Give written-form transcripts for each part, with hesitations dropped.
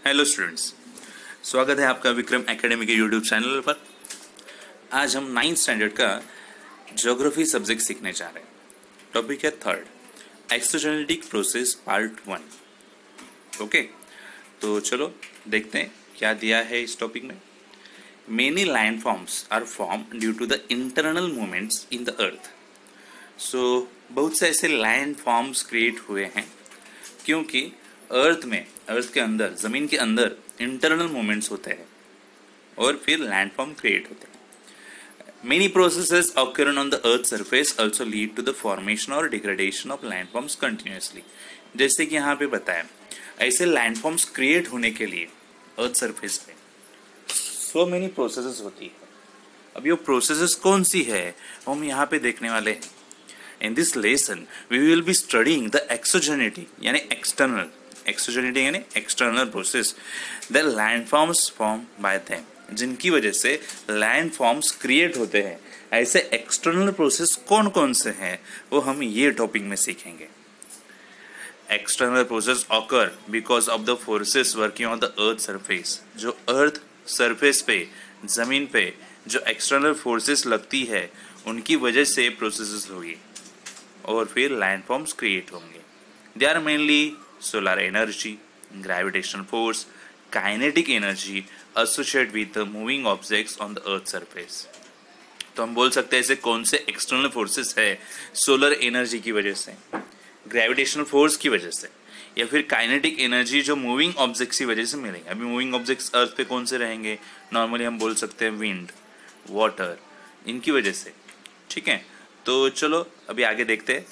Hello students, स्वागत है आपका विक्रम एकेडमी के यूट्यूब चैनल पर। आज हम 9th स्टैंडर्ड का ज्योग्राफी सब्जेक्ट सीखने जा रहे हैं। टॉपिक है third, exogenetic process part 1। Okay, तो चलो देखते हैं क्या दिया है इस टॉपिक में। Many landforms are form due to the internal movements in the earth. So बहुत से ऐसे लैंड फॉर्म्स क्रिएट हुए हैं क्योंकि अर्थ के अंदर, जमीन के अंदर इंटरनल मूवमेंट्स होते हैं और फिर लैंडफॉर्म क्रिएट होते हैं। Many processes occur on the earth surface also lead to the formation और डिग्रेडेशन ऑफ लैंडफॉर्म्स कंटिन्यूअसली। जैसे कि यहाँ पे बताया, ऐसे लैंडफॉर्म्स क्रिएट होने के लिए अर्थ सरफेस पे सो मेनी प्रोसेसेस होती है। अब ये प्रोसेसेस कौन सी है वो हम यहाँ पे देखने वाले हैं। In this lesson, we will be studying the exogeneity यानी external process, the landforms formed by them, जिनकी वजह से landforms create होते हैं। ऐसे external process कौन कौन से हैं वो हम ये टॉपिक में सीखेंगे। External process occur because of the forces working on the earth surface। जो earth surface पे, जमीन पे जो external forces लगती है उनकी वजह से प्रोसेसेस होगी और फिर लैंडफॉर्म्स क्रिएट होंगे। They are mainly solar energy, gravitational force, kinetic energy associated with the moving objects on the earth surface. तो हम बोल सकते हैं ऐसे कौन से एक्सटर्नल फोर्सेस है, सोलर एनर्जी की वजह से, ग्रेविटेशनल फोर्स की वजह से, या फिर काइनेटिक एनर्जी जो मूविंग ऑब्जेक्ट्स की वजह से मिलेंगे। अभी मूविंग ऑब्जेक्ट्स अर्थ पे कौन से रहेंगे, नॉर्मली हम बोल सकते हैं विंड, वाटर, इनकी वजह से। ठीक है, तो चलो अभी आगे देखते हैं।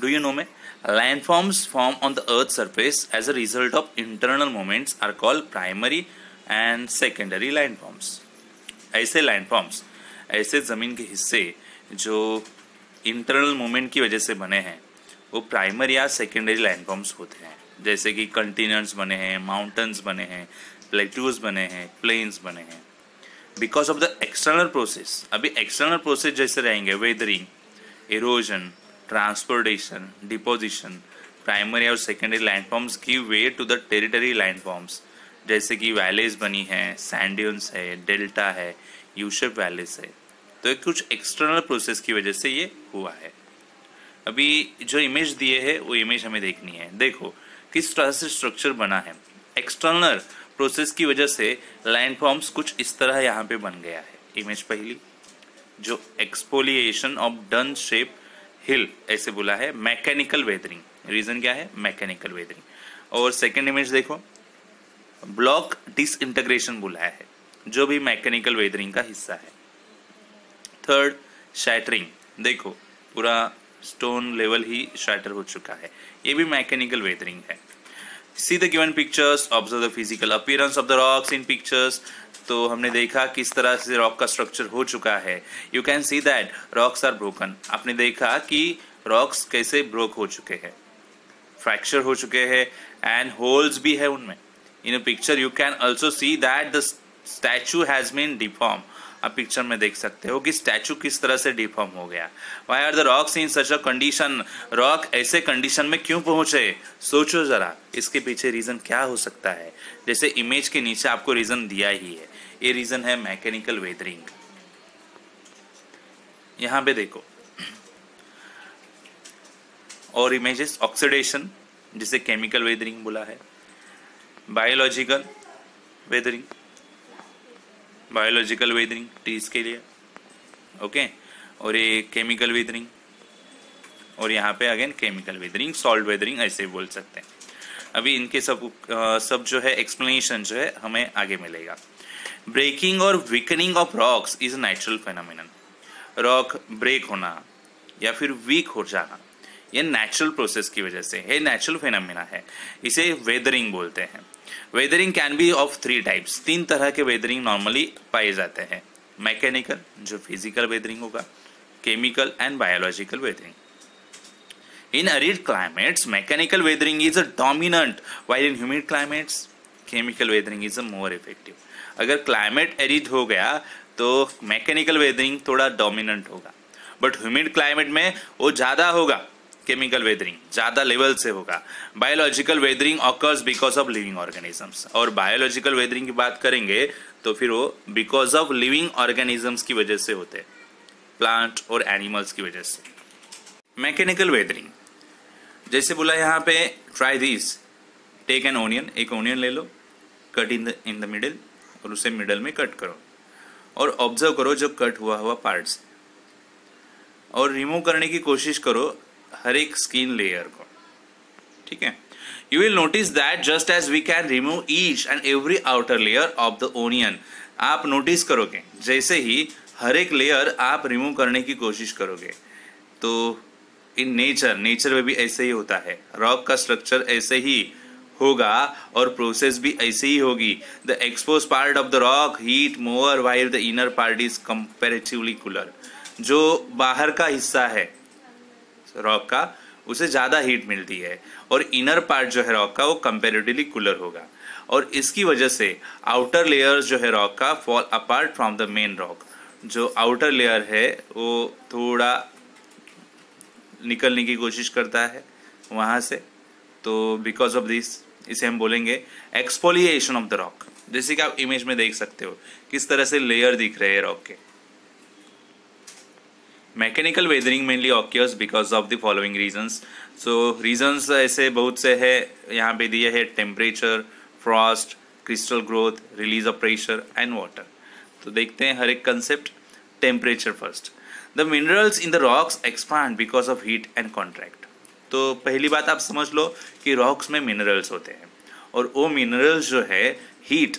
डू यू नो में landforms form on the earth surface as a result of internal movements are called primary and secondary landforms. ऐसे लैंडफॉर्म्स, ऐसे जमीन के हिस्से जो इंटरनल मूवमेंट की वजह से बने हैं वो प्राइमरी या सेकेंडरी लैंडफॉर्म्स होते हैं। जैसे कि कंटिनेंट्स बने हैं, माउंटेन्स बने हैं, प्लेट्यूज बने हैं, प्लेन्स बने हैं। Because of the external process, अभी एक्सटर्नल प्रोसेस जैसे रहेंगे weathering, erosion, transportation, deposition, primary और secondary landforms give way to the territory landforms. जैसे कि वैलीज बनी है, सैंड ड्यून्स है, डेल्टा है, यू शेप वैलीज है। तो कुछ एक्सटर्नल प्रोसेस की वजह से ये हुआ है। अभी जो इमेज दिए है वो इमेज हमें देखनी है। देखो किस तरह से स्ट्रक्चर बना है। एक्सटर्नल प्रोसेस की वजह से लैंडफॉर्म्स कुछ इस तरह यहाँ पे बन गया है। इमेज पहली जो एक्सफोलिएशन ऑफ डन शेप हिल ऐसे बोला है, मैकेनिकल वेदरिंग। रीजन क्या है, मैकेनिकल वेदरिंग। और सेकंड इमेज देखो, ब्लॉक डिसइंटीग्रेशन बोला है, जो भी मैकेनिकल वेदरिंग का हिस्सा है। थर्ड शैटरिंग, देखो पूरा स्टोन लेवल ही शैटर हो चुका है, ये भी मैकेनिकल वेदरिंग है। See the given pictures, observe the physical appearance of the rocks in pictures। तो हमने देखा किस तरह से रॉक का स्ट्रक्चर हो चुका है। You can see that rocks are broken। आपने देखा कि रॉक्स कैसे ब्रोक हो चुके हैं, फ्रैक्चर हो चुके हैं, एंड होल्स भी है उनमें। In a picture you can also see that the statue has been deformed। आप पिक्चर में देख सकते हो कि स्टैचू किस तरह से डिफॉर्म हो गया। Why are the rocks in such a condition? Rock ऐसे कंडीशन में क्यों पहुंचे, सोचो जरा, इसके पीछे रीजन क्या हो सकता है। जैसे इमेज के नीचे आपको रीजन दिया ही है, ये रीजन है मैकेनिकल वेदरिंग। यहां पे देखो और इमेजेस, ऑक्सीडेशन जिसे केमिकल वेदरिंग बोला है, biological weathering, biological weathering trees के लिए, ओके, और ये केमिकल वेदरिंग, और यहाँ पे again chemical weathering, salt weathering ऐसे बोल सकते हैं। अभी इनके सब जो है एक्सप्लेनेशन जो है हमें आगे मिलेगा। ब्रेकिंग और weakening of rocks is natural phenomenon. Rock break होना या फिर वीक हो जाना ये नेचुरल प्रोसेस की वजह से है, नेचुरल फेनोमेना है, इसे वेदरिंग बोलते हैं। Weathering can be of 3 types. 3 तरह के वेदरिंग नॉर्मली पाए जाते हैं। मैकेनिकल जो फिजिकल वेदरिंग होगा, chemical and biological weathering. In arid climates mechanical weathering is a dominant, while in humid climates chemical weathering is a more effective. अगर climate arid हो गया तो मैकेनिकल वेदरिंग थोड़ा डोमिनेंट होगा, बट ह्यूमिड क्लाइमेट में वो ज़्यादा होगा केमिकल वेदरिंग ज़्यादा लेवल से होगा। Biological weathering occurs because of living organisms, और बायोलॉजिकल वेदरिंग की बात करेंगे तो फिर वो बिकॉज ऑफ लिविंग ऑर्गेनिजम्स की वजह से होते हैं, प्लांट और एनिमल्स की वजह से। मैकेनिकल वेदरिंग जैसे बोला यहाँ पे, try this, take an onion, एक ओनियन ले लो, कट इन द मिडिल, और उसे मिडल में कट करो और ऑब्जर्व करो जो कट हुआ पार्ट्स, और रिमूव करने की कोशिश करो हर एक स्किन लेयर को, ठीक है। You will notice that just as we can remove each and every outer layer of the onion, आप नोटिस करोगे जैसे ही हर एक लेयर आप रिमूव करने की कोशिश करोगे, तो इन नेचर में भी ऐसे ही होता है, रॉक का स्ट्रक्चर ऐसे ही होगा और प्रोसेस भी ऐसे ही होगी। The expose part of the rock heat more while the inner part is comparatively cooler, जो बाहर का हिस्सा है रॉक का उसे ज़्यादा हीट मिलती है, और इनर पार्ट जो है रॉक का वो कंपैरेटिवली कूलर होगा, और इसकी वजह से आउटर लेयर जो है रॉक का fall apart from the main rock, जो आउटर लेयर है वो थोड़ा निकलने की कोशिश करता है वहाँ से, तो बिकॉज ऑफ दिस इसे हम बोलेंगे एक्सफोलिएशन ऑफ द रॉक। जैसे कि आप इमेज में देख सकते हो किस तरह से लेयर दिख रहे हैं रॉक के। Mechanical weathering mainly occurs because of the following reasons, so reasons ऐसे बहुत से है यहाँ पे दिए है, temperature, frost, crystal growth, release of pressure and water. तो देखते हैं हर एक concept. Temperature first, the minerals in the rocks expand because of heat and contract. तो पहली बात आप समझ लो कि रॉक्स में मिनरल्स होते हैं, और वो मिनरल्स जो है हीट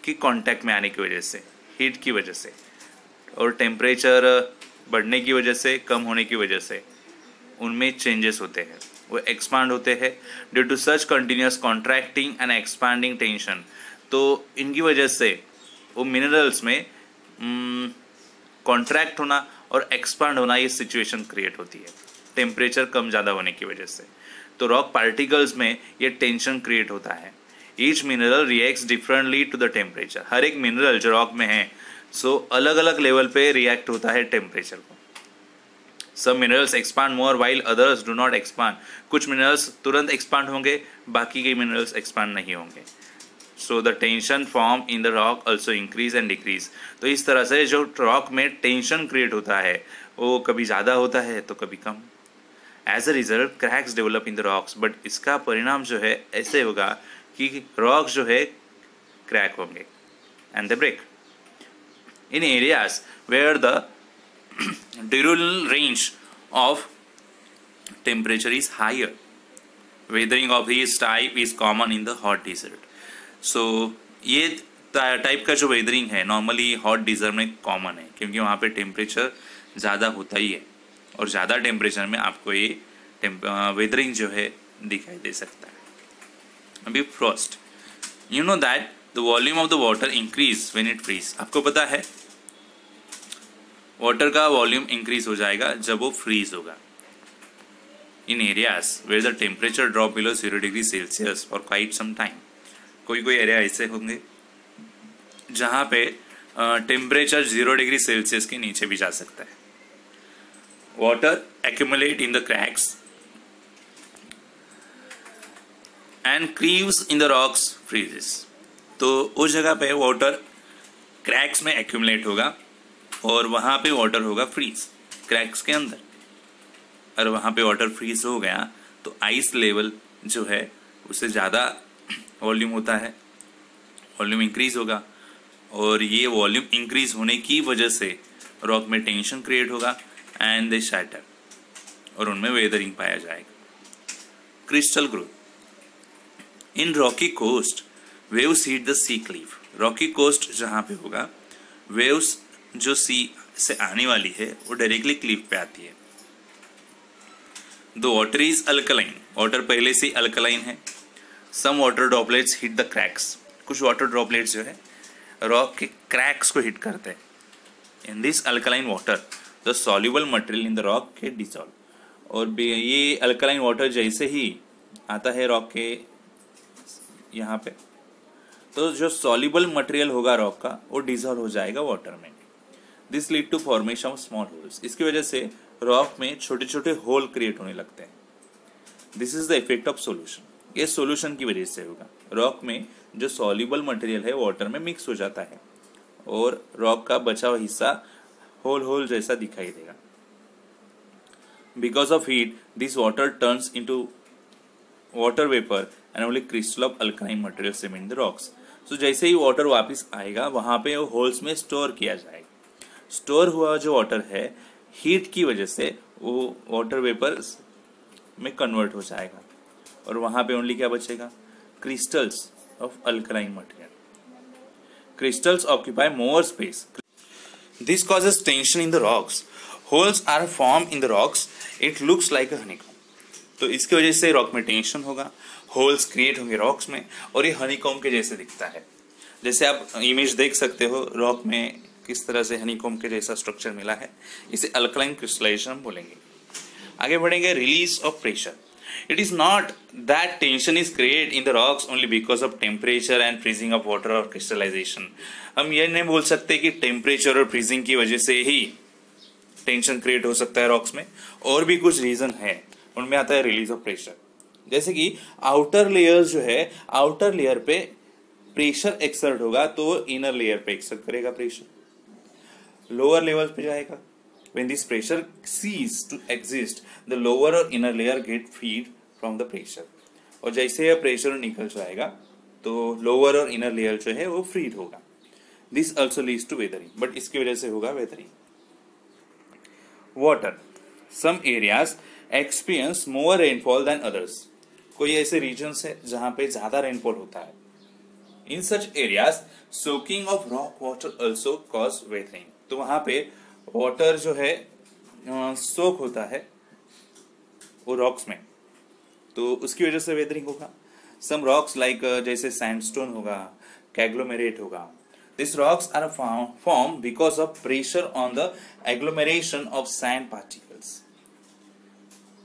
की कांटेक्ट में आने की वजह से, हीट की वजह से और टेम्परेचर बढ़ने की वजह से, कम होने की वजह से उनमें चेंजेस होते हैं, वो एक्सपांड होते हैं due to such continuous contracting and expanding tension. तो इनकी वजह से वो मिनरल्स में कॉन्ट्रैक्ट होना और एक्सपांड होना, ये सिचुएशन क्रिएट होती है टेम्परेचर कम ज़्यादा होने की वजह से। तो रॉक पार्टिकल्स में ये टेंशन क्रिएट होता है। Each mineral reacts differently to the temperature, हर एक मिनरल जो रॉक में है सो अलग अलग लेवल पे रिएक्ट होता है टेम्परेचर को। सब minerals expand more while others do not expand, कुछ मिनरल्स तुरंत एक्सपांड होंगे, बाकी के मिनरल्स एक्सपांड नहीं होंगे। So the tension form in the rock also increase and decrease. तो इस तरह से जो रॉक में टेंशन क्रिएट होता है वो कभी ज़्यादा होता है तो कभी कम। As a result cracks develop in the rocks, but इसका परिणाम जो है ऐसे होगा कि रॉक जो है क्रैक होंगे and they break in areas where the durable range of temperature is higher. Weathering of this type is common in the hot desert. So ये टाइप का जो वेदरिंग है नॉर्मली हॉट डिजर्ट में common है, क्योंकि वहाँ पे टेम्परेचर ज़्यादा होता ही है, और ज़्यादा टेम्परेचर में आपको ये वेदरिंग जो है दिखाई दे सकता है। अभी frost, you know that the volume of the water increase when it freeze. आपको पता है वाटर का वॉल्यूम इंक्रीज हो जाएगा जब वो फ्रीज होगा। In areas where the temperature drop below 0 degree Celsius for quite some time. कोई कोई एरिया ऐसे होंगे जहाँ पे टेम्परेचर 0 डिग्री सेल्सियस के नीचे भी जा सकता है। Water accumulate in the cracks and creeps in the rocks freezes। तो उस जगह पे वाटर क्रैक्स में एक्यूमुलेट होगा और वहाँ पे वाटर होगा फ्रीज क्रैक्स के अंदर, और वहाँ पे वाटर फ्रीज हो गया तो आइस लेवल जो है उससे ज़्यादा वॉल्यूम होता है, वॉल्यूम इंक्रीज होगा, और ये वॉल्यूम इंक्रीज होने की वजह से रॉक में टेंशन क्रिएट होगा एंड दे शैटर, और उनमें वेदरिंग पाया जाएगा। Crystal growth in rocky coast waves hit the sea cliff. Rocky coast जहाँ पे होगा वेव्स जो सी से आने वाली है वो डायरेक्टली क्लिफ पे आती है। The water is alkaline, water पहले से अल्कलाइन है। Some water droplets hit the cracks, कुछ वाटर ड्रॉपलेट्स जो है रॉक के क्रैक्स को हिट करते हैं। In this alkaline water the soluble material in the rock के डिसॉल्व, और ये अल्कलाइन वाटर जैसे ही आता है रॉक के यहाँ पे तो जो सॉल्युबल मटेरियल होगा रॉक का वो डिसॉल्व हो जाएगा वाटर में। This lead to formation of small holes, इसकी वजह से रॉक में छोटे छोटे होल क्रिएट होने लगते हैं। This is the effect of solution. ये सोल्यूशन की वजह से होगा। रॉक में जो सॉल्युबल मटेरियल है वाटर में मिक्स हो जाता है और रॉक का बचा हुआ हिस्सा होल होल जैसा दिखाई देगा। Because of heat this water turns into water vapour and only crystal of alkaline material cement in the rocks. तो जैसे ही वाटर वापस आएगा वहां पे वो होल्स में स्टोर किया जाएगा। स्टोर हुआ जो वाटर है हीट की वजह से वो वाटर वेपर में कन्वर्ट हो जाएगा और वहां पे ओनली क्या बचेगा, crystals of alkaline material. Crystals occupy more space. This causes tension in the rocks. Holes are form in the rocks, it looks like a honeycomb. तो इसकी वजह से रॉक में टेंशन होगा, होल्स क्रिएट होंगे रॉक्स में और ये हनीकॉम्ब के जैसे दिखता है। जैसे आप इमेज देख सकते हो रॉक में किस तरह से हनीकॉम्ब के जैसा स्ट्रक्चर मिला है, इसे अल्कलाइन क्रिस्टलाइजेशन हम बोलेंगे। आगे बढ़ेंगे, release of pressure. It is not that tension is create in the rocks only because of temperature and freezing of water और क्रिस्टलाइजेशन। हम ये नहीं बोल सकते कि टेम्परेचर और फ्रीजिंग की वजह से ही टेंशन क्रिएट हो सकता है रॉक्स में, और भी कुछ रीजन है। उनमें आता है रिलीज ऑफ प्रेशर। जैसे कि आउटर लेयर जो है, आउटर लेयर पे प्रेशर एक्सर्ट होगा तो इनर लेयर पे एक्सर्ट करेगा प्रेशर, लोअर लेवल पे जाएगा। When this pressure cease to exist, the lower और inner layer get freed from the pressure। और जैसे यह प्रेशर निकल जाएगा तो लोअर और इनर लेयर जो है वो फ्रीड होगा। This also leads to weathering, but इसकी वजह से होगा weathering। Water, some areas experience more rainfall than others। कोई ऐसे regions है जहाँ पे ज्यादा rainfall होता है। In such areas, soaking of rock water also cause weathering। तो वहाँ पे वाटर जो है सोक होता है वो रॉक्स में, तो उसकी वजह से वेदरिंग होगा। सम रॉक्स लाइक जैसे सैंडस्टोन होगा, कैग्लोमेरेट होगा। This rocks are form because of pressure on the agglomeration of sand particles.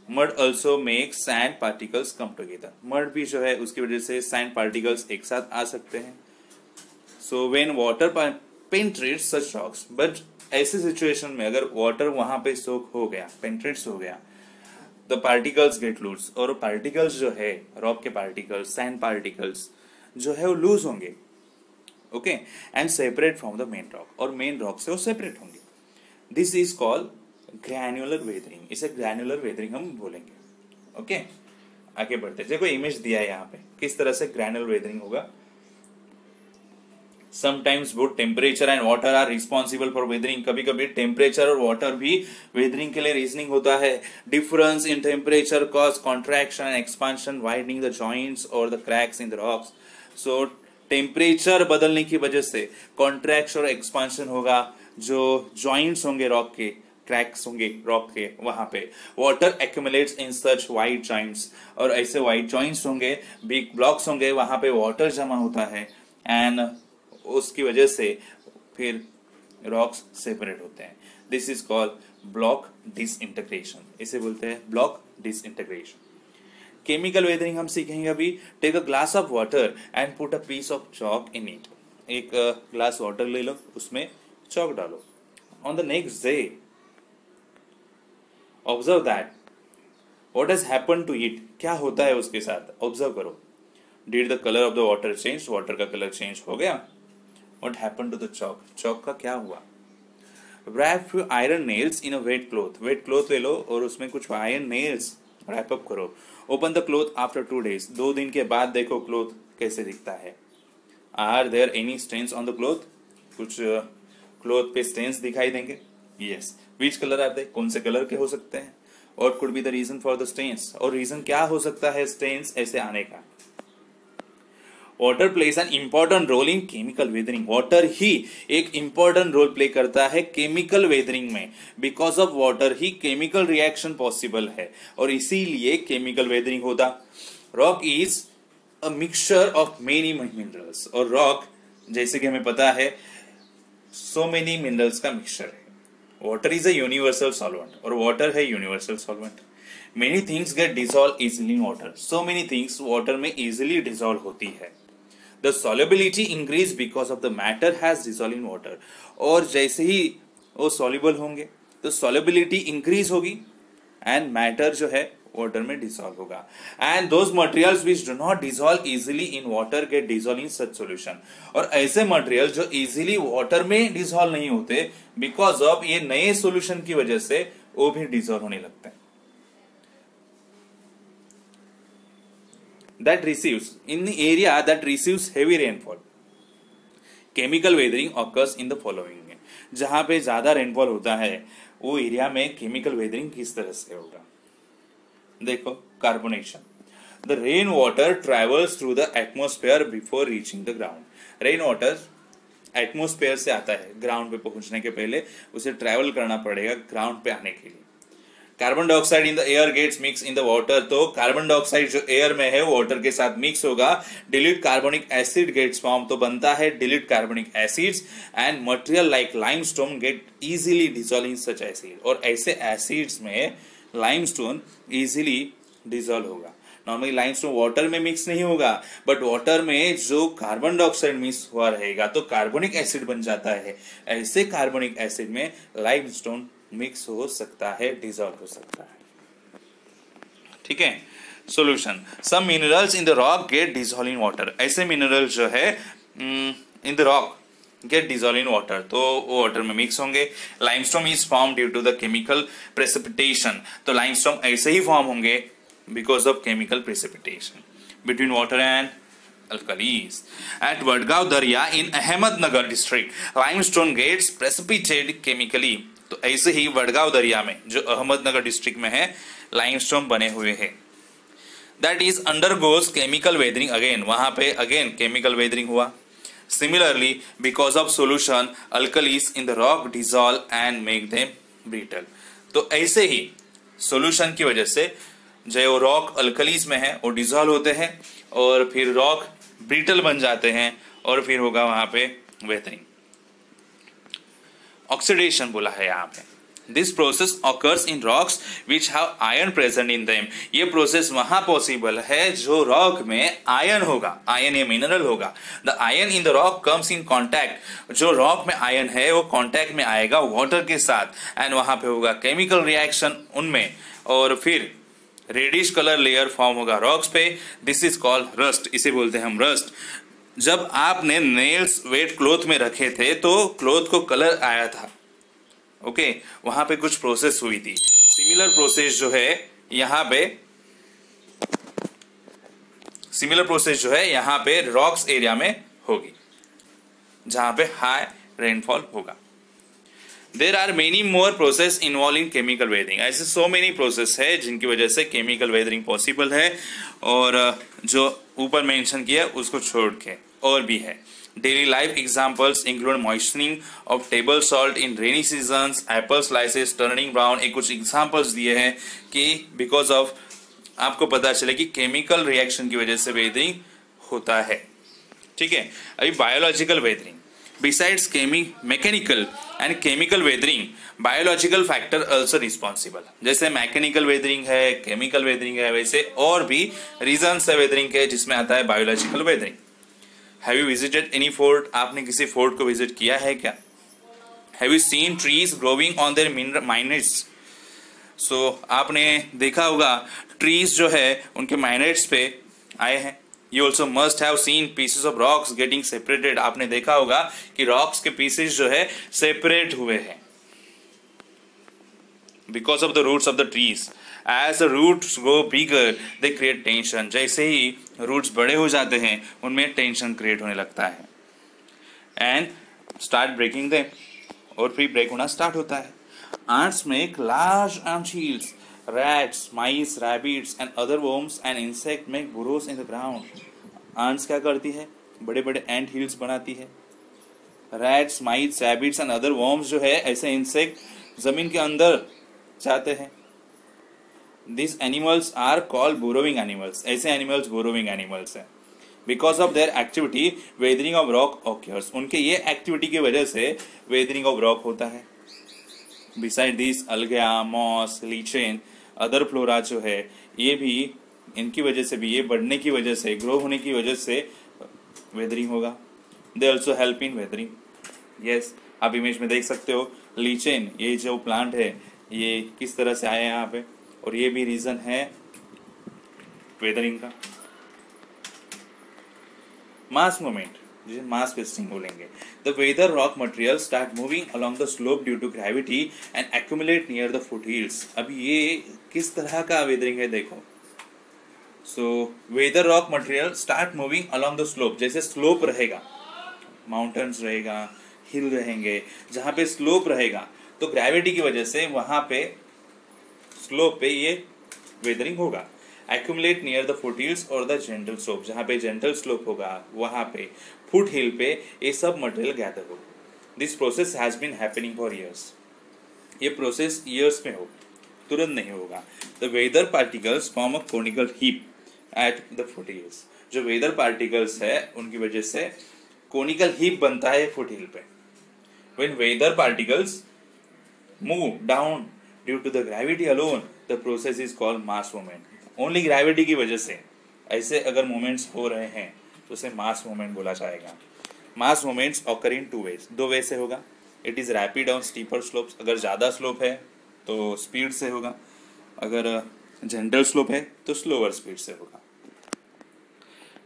Mud also make sand particles come together. Mud भी जो है उसकी वजह से सैंड पार्टिकल्स एक साथ आ सकते हैं। So when water penetrates such rocks, but ऐसे सिचुएशन में अगर वाटर वहां पे सोक हो गया, पेनिट्रेट्स हो गया, द पार्टिकल्स गेट लूज। और पार्टिकल्स जो है रॉक के पार्टिकल्स, सैंड पार्टिकल्स जो है वो लूज होंगे, okay, and separate from the main rock, और मेन रॉक से वो सेपरेट होंगे। This is called granular weathering. इसे ग्रैन्युलर वेदरिंग हम बोलेंगे, ओके। आगे बढ़ते, देखो इमेज दिया है यहाँ पे किस तरह से ग्रैन्युलर वेदरिंग होगा। Sometimes both temperature and water are responsible for weathering। कभी कभी टेम्परेचर और वाटर भी वेदरिंग के लिए रीजनिंग होता है। Difference in temperature cause contraction and expansion, widening the joints और the cracks in the rocks. So temperature बदलने की वजह से कॉन्ट्रैक्शन और एक्सपांशन होगा, जो जॉइंट्स होंगे रॉक के, क्रैक्स होंगे रॉक के, वहां पे वाटर एक्यूमुलेट्स इन सच वाइड जॉइंट्स, और ऐसे वाइड जॉइंट्स होंगे, बिग ब्लॉक्स होंगे, वहां पे वाटर जमा होता है एंड उसकी वजह से फिर रॉक्स सेपरेट होते हैं। This is called block disintegration. इसे बोलते हैं ब्लॉक डिसइंटीग्रेशन। केमिकल वेदरिंग हम सीखेंगे अभी। Take a glass of water and put a piece of chalk in it. एक ग्लास वाटर ले लो, उसमें चॉक डालो। On the next day observe that what has happened to it. क्या होता है उसके साथ, ऑब्जर्व करो। Did the colour of the water change, water का कलर चेंज हो गया। What happened to the chalk? Chalk का क्या हुआ? Wrap few iron nails in a wet cloth। Wet cloth ले लो और उसमें कुछ iron nails wrap up करो। Open the cloth after 2 days। 2 दिन के बाद देखो क्लोथ कैसे दिखता है। Are there any stains on the cloth? कुछ क्लोथ पे स्टेन्स दिखाई देंगे। Yes। Which color are they? कौन से कलर के हो सकते हैं? What could be the reason for the stains? और रीजन क्या हो सकता है स्टेन्स ऐसे आने का? Water plays an important role in chemical weathering. Water ही एक इंपॉर्टेंट रोल प्ले करता है केमिकल वेदरिंग में। बिकॉज ऑफ वाटर ही केमिकल रिएक्शन पॉसिबल है और इसीलिए केमिकल वेदरिंग होता। Rock is a mixture of many minerals. और रॉक जैसे कि हमें पता है सो मेनी मिनरल्स का मिक्सचर है। Water is a universal solvent और वाटर है universal solvent. Many things get dissolve easily in water. So many things water में इजिली डिसॉल्व होती है। The solubility increase because of the matter has dissolved in water। और जैसे ही वो soluble होंगे तो सॉल्युबिलिटी इंक्रीज होगी एंड मैटर जो है वाटर में डिसॉल्व होगा and those materials which do not dissolve easily in water get dissolve in such solution. और ऐसे मटेरियल जो इजीली वाटर में डिसॉल्व नहीं होते बिकॉज ऑफ ये नए सॉल्यूशन की वजह से वो भी डिसॉल्व होने लगते हैं। That receives in the area that receives heavy rainfall chemical weathering occurs in the following. जहां पे ज्यादा रेनफॉल होता है वो एरिया में केमिकल वेदरिंग किस तरह से होगा? देखो, carbonation. The rain water travels through the atmosphere before reaching the ground. Rain water atmosphere से आता है, ग्राउंड पे पहुंचने के पहले उसे ट्रेवल करना पड़ेगा ग्राउंड पे आने के लिए। Carbon dioxide in the air gets mix in the water, तो कार्बन डाइऑक्साइड जो एयर में है वो वाटर के साथ मिक्स होगा। Dilute carbonic acid gets form, तो बनता है dilute carbonic acids and material like limestone get easily dissolve in such acid. और ऐसे एसिड्स में लाइमस्टोन इजीली डिसॉल्व होगा। नॉर्मली लाइमस्टोन वाटर में मिक्स नहीं होगा, बट वाटर में जो कार्बन डाइऑक्साइड मिक्स हुआ रहेगा तो कार्बोनिक एसिड बन जाता है। ऐसे कार्बोनिक एसिड में लाइमस्टोन मिक्स हो सकता है, डिसॉल्व हो सकता है। ठीक है। Solution, some minerals in the rock get dissolve in water. ऐसे मिनरल जो है in the rock get dissolve in water, तो वो वाटर में मिक्स होंगे। Limestone is form due to the chemical precipitation, तो लाइमस्टोन ऐसे ही फॉर्म होंगे because of chemical precipitation between water and alkalis. At Vadgaon Darya in Ahmednagar district, limestone gets precipitated chemically. तो ऐसे ही वडगांव दरिया में जो अहमदनगर डिस्ट्रिक्ट में है लाइमस्टोन बने हुए हैं। That is undergoes chemical weathering again, वहां पे अगेन केमिकल वेदरिंग हुआ। Similarly because of solution alkalis in the rock dissolve and make them brittle, तो ऐसे ही सोल्यूशन की वजह से जो रॉक अल्कलीज में है वो डिसॉल्व होते हैं और फिर रॉक ब्रिटल बन जाते हैं और फिर होगा वहां पे वेदरिंग। ऑक्सीडेशन बोला है यहाँ पे। This process occurs in rocks which have iron present in them. ये प्रोसेस वहां पॉसिबल है जो रॉक में आयरन होगा, आयरन ये मिनरल होगा। The iron in the rock comes in contact, जो रॉक में आयरन है वो कॉन्टैक्ट में आएगा वाटर के साथ एंड वहां पे होगा केमिकल रिएक्शन उनमें और फिर रेडिश कलर लेयर फॉर्म होगा रॉक्स पे। दिस इज कॉल्ड रस्ट, इसे बोलते हैं हम रस्ट। जब आपने नेल्स वेट क्लोथ में रखे थे तो क्लोथ को कलर आया था, ओके, वहां पे कुछ प्रोसेस हुई थी। सिमिलर प्रोसेस जो है यहाँ पे रॉक्स एरिया में होगी जहां पे हाई रेनफॉल होगा। There are many more process involve in chemical weathering. ऐसे सो मेनी प्रोसेस है जिनकी वजह से केमिकल वेदरिंग पॉसिबल है और जो ऊपर मेंशन किया उसको छोड़ के और भी है। Daily life examples include moisturising of table salt in rainy seasons, apple slices turning brown. एक कुछ एग्जांपल्स दिए हैं कि बिकॉज ऑफ आपको पता चले कि केमिकल रिएक्शन की वजह से वेदरिंग होता है। ठीक है। अभी biological weathering, besides mechanical and chemical weathering biological factor also responsible. जैसे मैकेनिकल वेदरिंग है, केमिकल वेदरिंग है, वैसे और भी रीजंस है वेदरिंग के जिसमें आता है biological weathering. Have you visited any fort? आपने किसी फोर्ट को विजिट किया है क्या? Have you seen trees growing on their minarets? So आपने देखा होगा ट्रीज जो है उनके माइनेट्स पे आए हैं। You also must have seen pieces of rocks getting separated. आपने देखा होगा कि rocks के pieces जो है separate हुए हैं because of the roots of the trees. As the roots grow bigger, they create tension. जैसे ही roots बड़े हो जाते हैं उनमें tension create होने लगता है and start breaking them, और फिर break होना start होता है। Ants make large ant hills. Rats, mice, rabbits and other worms and insect make burrows in the ground. Ants क्या करती है? बड़े बड़े ant hills बनाती है। Rats, mice, rabbits and other worms जो है ऐसे इंसेक्ट जमीन के अंदर जाते हैं। These animals are called burrowing animals. ऐसे एनिमल्स burrowing animals हैं। Because of their activity, weathering of rock occurs. उनके ये एक्टिविटी की वजह से weathering of rock होता है। Beside this, algae, moss, lichen, other flora जो है ये भी इनकी वजह से भी, ये बढ़ने की वजह से, ग्रो होने की वजह से वेदरिंग होगा। They also help in weathering. Yes, आप इमेज में देख सकते हो लीचेन, ये जो प्लांट है ये किस तरह से आया है यहाँ पे, और ये भी रीजन है वेदरिंग का। मास मूवमेंट, जिसे मास वेस्टिंग बोलेंगे। The weather rock material start moving along the slope due to gravity and accumulate near the foot hills. अब ये किस तरह का वेदरिंग है देखो। So weather rock material start moving along the slope, जैसे स्लोप रहेगा, माउंटेन्स रहेगा, हिल रहेंगे, जहां पे स्लोप रहेगा तो ग्रेविटी की वजह से वहां पे स्लोप पे ये वेदरिंग होगा। Accumulate near the foot hills और द जेंटल स्लोप, जहां पे जेंटल स्लोप होगा वहां पे फुट हिल पे ये सब मटेरियल गैदर होगा। This process has been happening for years, ये प्रोसेस ईयर्स में हो, तुरंत नहीं होगा। The weather particles form a conical heap at the foot hills, जो वेदर पार्टिकल्स है उनकी वजह से कोनिकल हीप बनता है फुट हिल पे। When weather particles move down due to the gravity alone, the process is called mass movement. Only gravity की वजह से ऐसे अगर मूवमेंट्स हो रहे हैं तो उसे मास मूवमेंट बोला जाएगा। Mass movements occur in two ways, दो वे से होगा। It is rapid on steeper slopes, अगर ज़्यादा स्लोप है तो स्पीड से होगा, अगर जेंटल स्लोप है तो स्लोअर स्पीड से होगा।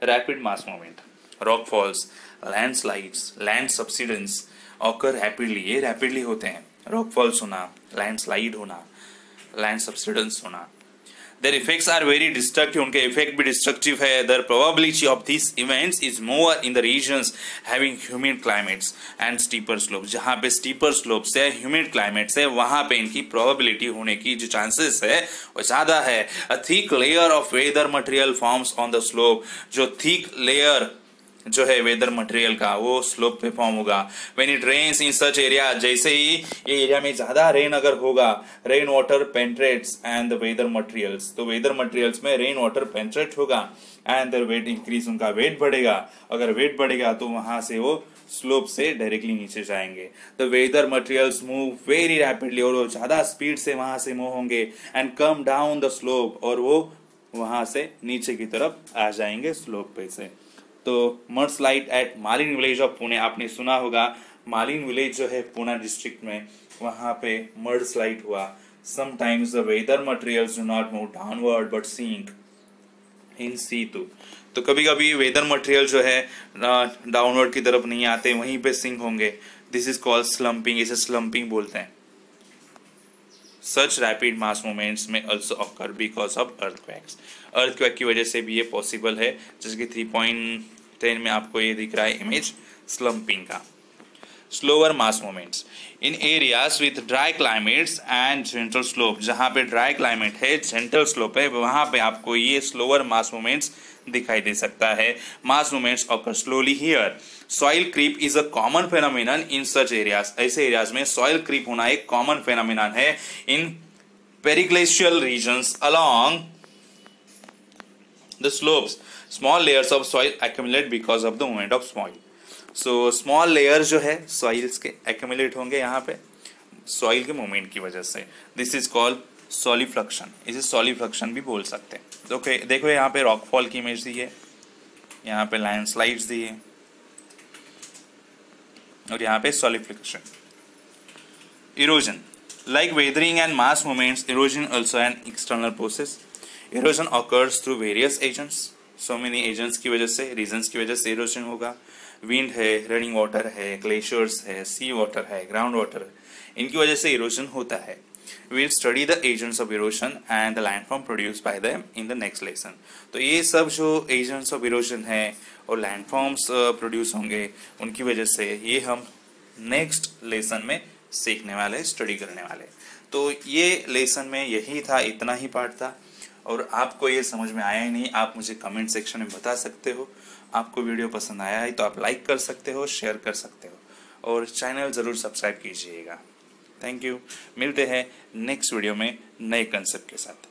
Rapid mass movement, rock falls, landslides, land subsidence occur rapidly, ये रैपिडली होते हैं। रॉक फॉल्स होना, लैंडस्लाइड होना, लैंड सब्सिडेंस होना। Their effects are very destructive, उनके इफेक्ट भी डिस्ट्रक्टिव है। The probability of these events is more in the regions having humid climates and steeper slopes, जहाँ पे steeper slopes है, humid climates है, वहाँ पे इनकी probability होने की जो chances है वो ज़्यादा है। A thick layer of weather material forms on the slope, जो thick layer जो है वेदर मटेरियल का वो स्लोप पे फॉर्म होगा। When it rains in such area, जैसे ही ये एरिया में ज्यादा रेन अगर होगा, rain water penetrates and the weather materials, तो वेदर मटेरियल्स में रेन वाटर पेंट्रेट होगा एंड द वेट इंक्रीज, उनका वेट बढ़ेगा। अगर वेट बढ़ेगा तो वहां से वो स्लोप से डायरेक्टली नीचे जाएंगे। The weather materials move very rapidly, और वो ज्यादा स्पीड से वहां से मूव होंगे and come down the slope, और वो वहां से नीचे की तरफ आ जाएंगे स्लोप पे से। तो मड स्लाइड एट मालिन विलेज ऑफ पुणे, आपने सुना होगा मालिन विलेज जो है पुणे डिस्ट्रिक्ट में, वहां पे मड स्लाइड हुआ। Sometimes the weather materials do not move downward but sink in situ, तो कभी कभी वेदर मटेरियल जो है डाउनवर्ड की तरफ नहीं आते, वहीं पे सिंक होंगे। दिस इज कॉल्ड स्लम्पिंग, इसे स्लम्पिंग बोलते हैं। Such rapid mass movements may also occur because of earthquakes. Earthquake की वजह से भी ये पॉसिबल है, जैसे कि 3.10 में आपको ये दिख रहा है इमेज स्लम्पिंग का। Slower mass movements in areas with dry climates and gentle slope, जहाँ पे ड्राई क्लाइमेट है, जेंटल स्लोप है, वहाँ पे आपको ये स्लोअर मास मूवमेंट्स दिखाई दे सकता है। Mass movements occur slowly here. Soil creep is a common phenomenon in such areas, ऐसे एरियाज में सॉइल क्रीप होना एक कॉमन फेनोमेनन है। In periglacial regions along the slopes small layers of soil accumulate because of the movement of soil. So small layer जो है soils के accumulate होंगे यहाँ पे सॉइल के मूवमेंट की वजह से। दिस इज कॉल्ड सॉलिफ्लक्शन, इसे सॉलिफ्लक्शन भी बोल सकते हैं। तो देखो यहाँ पे रॉकफॉल की इमेज दी है, यहाँ पे लैंडस्लाइड्स दी है, और यहाँ पे solifluction. Erosion, like weathering and mass movements, erosion also an external process. Erosion occurs through various agents, so many agents की वजह से, रीजन्स की वजह से इरोजन होगा। विंड है, रनिंग वाटर है, ग्लेशियर्स है, सी वाटर है, ग्राउंड वाटर है, इनकी वजह से इरोजन होता है। We'll study the agents of erosion and the landform produced by them in the next lesson. तो ये सब जो agents of erosion है और landforms produce होंगे उनकी वजह से, ये हम next lesson में सीखने वाले, स्टडी करने वाले। तो ये लेसन में यही था, इतना ही पार्ट था। और आपको ये समझ में आया ही नहीं, आप मुझे कमेंट सेक्शन में बता सकते हो। आपको वीडियो पसंद आया है तो आप लाइक कर सकते हो, शेयर कर सकते हो, और चैनल ज़रूर सब्सक्राइब कीजिएगा। Thank you. मिलते हैं नेक्स्ट वीडियो में नए कंसेप्ट के साथ।